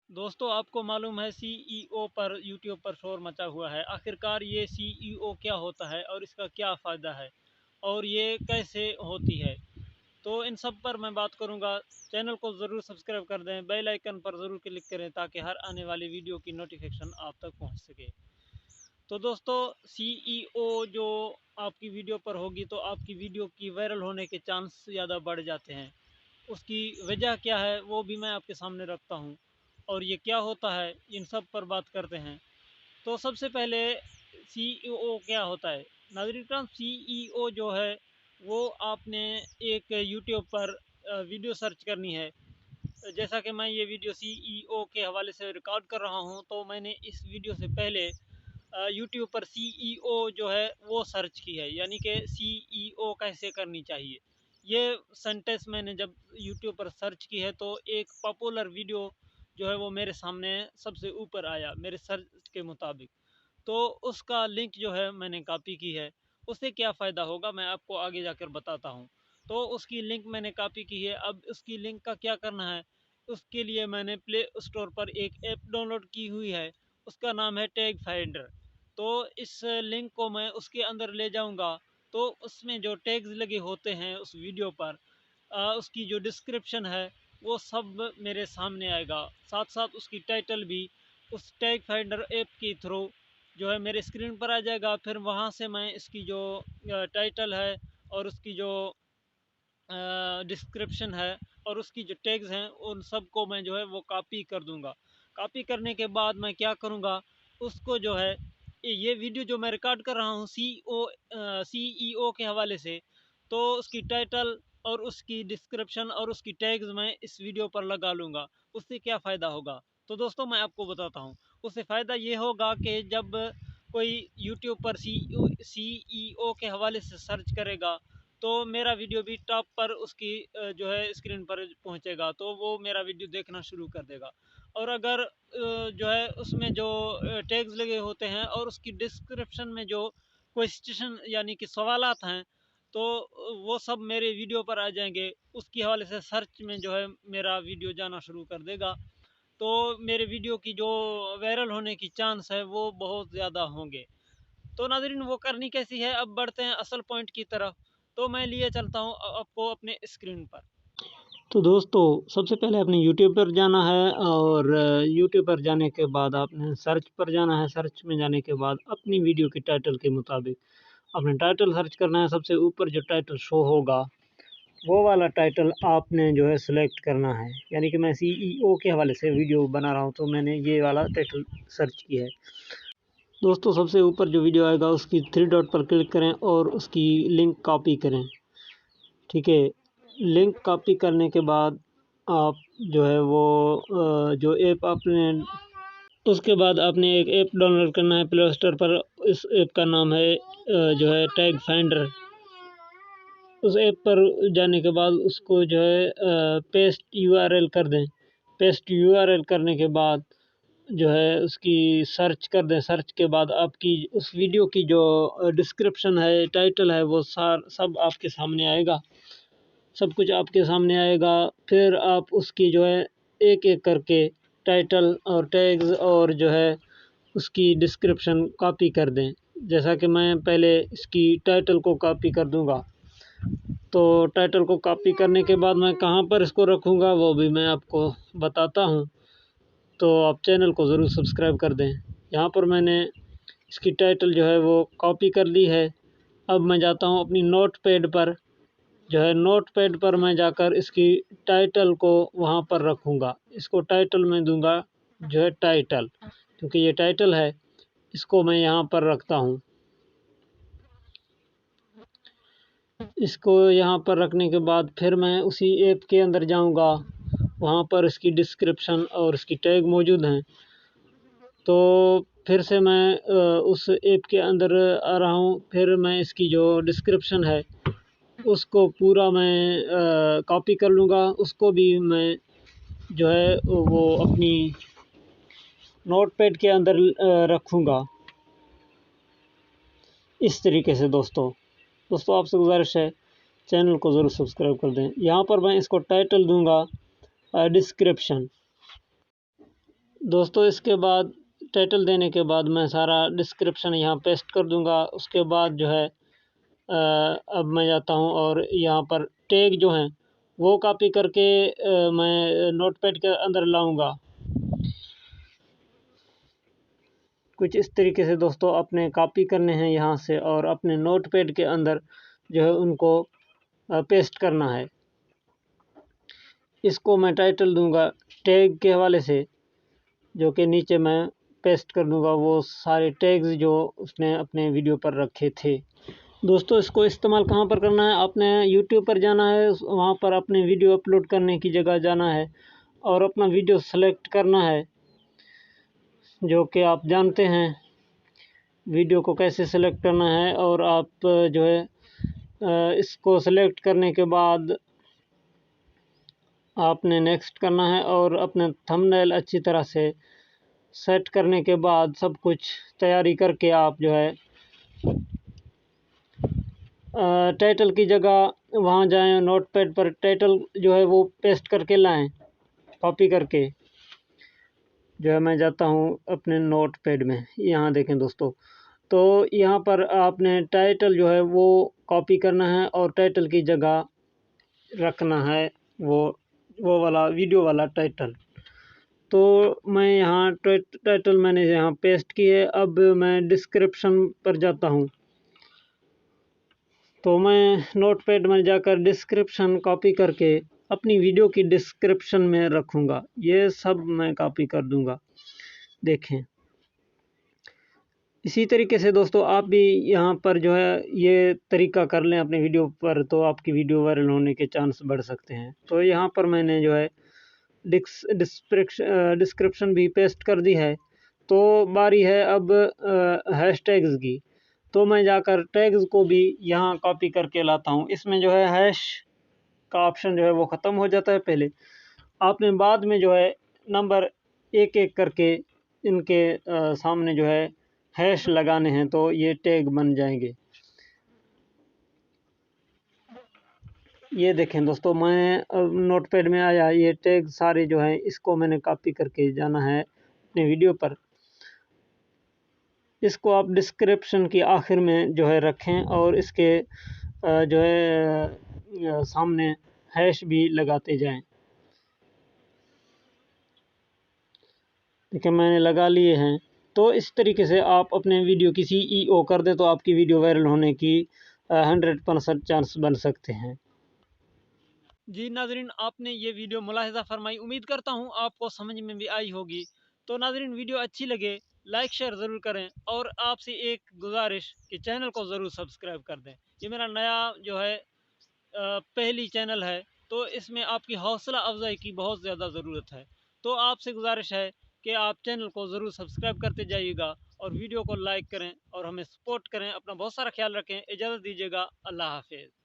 दोस्तों, आपको मालूम है सीईओ पर यूट्यूब पर शोर मचा हुआ है। आखिरकार ये सीईओ क्या होता है और इसका क्या फ़ायदा है और ये कैसे होती है, तो इन सब पर मैं बात करूंगा। चैनल को ज़रूर सब्सक्राइब कर दें, बेल आइकन पर ज़रूर क्लिक करें ताकि हर आने वाली वीडियो की नोटिफिकेशन आप तक पहुंच सके। तो दोस्तों, सीईओ जो आपकी वीडियो पर होगी तो आपकी वीडियो की वायरल होने के चांस ज़्यादा बढ़ जाते हैं। उसकी वजह क्या है वो भी मैं आपके सामने रखता हूँ और ये क्या होता है, इन सब पर बात करते हैं। तो सबसे पहले सीईओ क्या होता है। नाज़रीन करम, सीईओ जो है वो आपने एक यूट्यूब पर वीडियो सर्च करनी है। जैसा कि मैं ये वीडियो सीईओ के हवाले से रिकॉर्ड कर रहा हूँ, तो मैंने इस वीडियो से पहले यूट्यूब पर सीईओ जो है वो सर्च की है, यानी कि सीईओ कैसे करनी चाहिए। ये सेंटेंस मैंने जब यूट्यूब पर सर्च की है तो एक पॉपुलर वीडियो जो है वो मेरे सामने सबसे ऊपर आया मेरे सर्च के मुताबिक। तो उसका लिंक जो है मैंने कॉपी की है। उससे क्या फ़ायदा होगा मैं आपको आगे जाकर बताता हूँ। तो उसकी लिंक मैंने कॉपी की है। अब उसकी लिंक का क्या करना है, उसके लिए मैंने प्ले स्टोर पर एक ऐप डाउनलोड की हुई है। उसका नाम है टैग फाइंडर। तो इस लिंक को मैं उसके अंदर ले जाऊंगा, तो उसमें जो टैग्स लगे होते हैं उस वीडियो पर, उसकी जो डिस्क्रिप्शन है वो सब मेरे सामने आएगा। साथ साथ उसकी टाइटल भी उस टैग फाइंडर ऐप के थ्रू जो है मेरे स्क्रीन पर आ जाएगा। फिर वहाँ से मैं इसकी जो टाइटल है और उसकी जो डिस्क्रिप्शन है और उसकी जो टैग्स हैं उन सब को मैं जो है वो कॉपी कर दूंगा। कॉपी करने के बाद मैं क्या करूँगा, उसको जो है ये वीडियो जो मैं रिकॉर्ड कर रहा हूँ सीईओ के हवाले से, तो उसकी टाइटल और उसकी डिस्क्रिप्शन और उसकी टैग्स मैं इस वीडियो पर लगा लूँगा। उससे क्या फ़ायदा होगा, तो दोस्तों मैं आपको बताता हूँ। उससे फ़ायदा ये होगा कि जब कोई यूट्यूब पर सीईओ के हवाले से सर्च करेगा तो मेरा वीडियो भी टॉप पर उसकी जो है स्क्रीन पर पहुंचेगा, तो वो मेरा वीडियो देखना शुरू कर देगा। और अगर जो है उसमें जो टैग्स लगे होते हैं और उसकी डिस्क्रिप्शन में जो क्वेश्चन यानी कि सवालात हैं, तो वो सब मेरे वीडियो पर आ जाएंगे। उसके हवाले से सर्च में जो है मेरा वीडियो जाना शुरू कर देगा। तो मेरे वीडियो की जो वायरल होने की चांस है वो बहुत ज़्यादा होंगे। तो नाज़रीन, वो करनी कैसी है, अब बढ़ते हैं असल पॉइंट की तरफ। तो मैं लिए चलता हूँ आपको अपने स्क्रीन पर। तो दोस्तों, सबसे पहले आपने यूट्यूब पर जाना है और यूट्यूब पर जाने के बाद आपने सर्च पर जाना है। सर्च में जाने के बाद अपनी वीडियो के टाइटल के मुताबिक आपने टाइटल सर्च करना है। सबसे ऊपर जो टाइटल शो होगा वो वाला टाइटल आपने जो है सिलेक्ट करना है। यानी कि मैं सीईओ के हवाले से वीडियो बना रहा हूँ तो मैंने ये वाला टाइटल सर्च किया है। दोस्तों, सबसे ऊपर जो वीडियो आएगा उसकी थ्री डॉट पर क्लिक करें और उसकी लिंक कॉपी करें। ठीक है, लिंक कॉपी करने के बाद आप जो है वो जो ऐप आपने, उसके बाद आपने एक ऐप डाउनलोड करना है प्ले स्टोर पर। इस ऐप का नाम है जो है टैग फाइंडर। उस ऐप पर जाने के बाद उसको जो है पेस्ट यूआरएल कर दें। पेस्ट यूआरएल करने के बाद जो है उसकी सर्च कर दें। सर्च के बाद आपकी उस वीडियो की जो डिस्क्रिप्शन है, टाइटल है, वो सब आपके सामने आएगा। सब कुछ आपके सामने आएगा। फिर आप उसकी जो है एक एक करके टाइटल और टैग्स और जो है उसकी डिस्क्रिप्शन कॉपी कर दें। जैसा कि मैं पहले इसकी टाइटल को कॉपी कर दूंगा। तो टाइटल को कॉपी करने के बाद मैं कहाँ पर इसको रखूँगा वो भी मैं आपको बताता हूँ। तो आप चैनल को ज़रूर सब्सक्राइब कर दें। यहाँ पर मैंने इसकी टाइटल जो है वो कॉपी कर ली है। अब मैं जाता हूँ अपनी नोट पैड पर। जो है नोट पैड पर मैं जाकर इसकी टाइटल को वहाँ पर रखूँगा। इसको टाइटल में दूंगा जो है टाइटल, क्योंकि ये टाइटल है, इसको मैं यहाँ पर रखता हूँ। इसको यहाँ पर रखने के बाद फिर मैं उसी ऐप के अंदर जाऊँगा। वहाँ पर इसकी डिस्क्रिप्शन और इसकी टैग मौजूद हैं। तो फिर से मैं उस ऐप के अंदर आ रहा हूँ। फिर मैं इसकी जो डिस्क्रिप्शन है उसको पूरा मैं कॉपी कर लूँगा। उसको भी मैं जो है वो अपनी नोटपैड के अंदर रखूँगा इस तरीके से। दोस्तों आपसे गुजारिश है चैनल को ज़रूर सब्सक्राइब कर दें। यहाँ पर मैं इसको टाइटल दूंगा डिस्क्रिप्शन। दोस्तों इसके बाद टाइटल देने के बाद मैं सारा डिस्क्रिप्शन यहाँ पेस्ट कर दूँगा। उसके बाद जो है अब मैं जाता हूँ और यहाँ पर टैग जो हैं वो कॉपी करके मैं नोटपैड के अंदर लाऊंगा। कुछ इस तरीके से दोस्तों अपने कॉपी करने हैं यहाँ से और अपने नोटपैड के अंदर जो है उनको पेस्ट करना है। इसको मैं टाइटल दूंगा टैग के हवाले से, जो कि नीचे मैं पेस्ट कर दूंगा वो सारे टैग्स जो उसने अपने वीडियो पर रखे थे। दोस्तों इसको इस्तेमाल कहाँ पर करना है, आपने यूट्यूब पर जाना है, वहाँ पर अपने वीडियो अपलोड करने की जगह जाना है और अपना वीडियो सेलेक्ट करना है, जो कि आप जानते हैं वीडियो को कैसे सेलेक्ट करना है। और आप जो है इसको सेलेक्ट करने के बाद आपने नेक्स्ट करना है और अपने थंबनेल अच्छी तरह से सेट करने के बाद सब कुछ तैयारी करके आप जो है टाइटल की जगह वहाँ जाएं, नोटपैड पर टाइटल जो है वो पेस्ट करके लाएं, कॉपी करके। जो है मैं जाता हूँ अपने नोटपैड में, यहाँ देखें दोस्तों, तो यहाँ पर आपने टाइटल जो है वो कॉपी करना है और टाइटल की जगह रखना है वो वाला वीडियो वाला टाइटल। तो मैं यहाँ टाइटल मैंने यहाँ पेस्ट की है। अब मैं डिस्क्रिप्शन पर जाता हूँ, तो मैं नोटपैड में जाकर डिस्क्रिप्शन कॉपी करके अपनी वीडियो की डिस्क्रिप्शन में रखूँगा। ये सब मैं कॉपी कर दूँगा, देखें। इसी तरीके से दोस्तों आप भी यहाँ पर जो है ये तरीका कर लें अपने वीडियो पर, तो आपकी वीडियो वायरल होने के चांस बढ़ सकते हैं। तो यहाँ पर मैंने जो है डिस्क्रिप्शन भी पेस्ट कर दी है। तो बारी है अब हैशटैग्स की। तो मैं जाकर टैग्स को भी यहाँ कॉपी करके लाता हूँ। इसमें जो है हैश का ऑप्शन जो है वो ख़त्म हो जाता है पहले। आपने बाद में जो है नंबर एक एक करके इनके सामने जो है हैश लगाने हैं, तो ये टैग बन जाएंगे। ये देखें दोस्तों, मैं नोटपैड में आया, ये टैग सारे जो हैं इसको मैंने कॉपी करके जाना है अपने वीडियो पर। इसको आप डिस्क्रिप्शन की आखिर में जो है रखें और इसके जो है सामने हैश भी लगाते जाएं। देखिए मैंने लगा लिए हैं। तो इस तरीके से आप अपने वीडियो की CEO कर दें तो आपकी वीडियो वायरल होने की 100% चांस बन सकते हैं। जी नाज़रीन, आपने ये वीडियो मुलाहिज़ा फरमाई, उम्मीद करता हूँ आपको समझ में भी आई होगी। तो नाज़रीन वीडियो अच्छी लगे लाइक शेयर ज़रूर करें और आपसे एक गुजारिश कि चैनल को ज़रूर सब्सक्राइब कर दें। ये मेरा नया जो है पहली चैनल है, तो इसमें आपकी हौसला अफजाई की बहुत ज़्यादा ज़रूरत है। तो आपसे गुजारिश है कि आप चैनल को ज़रूर सब्सक्राइब करते जाइएगा और वीडियो को लाइक करें और हमें सपोर्ट करें। अपना बहुत सारा ख्याल रखें। इजाज़त दीजिएगा। अल्लाह हाफ़िज़।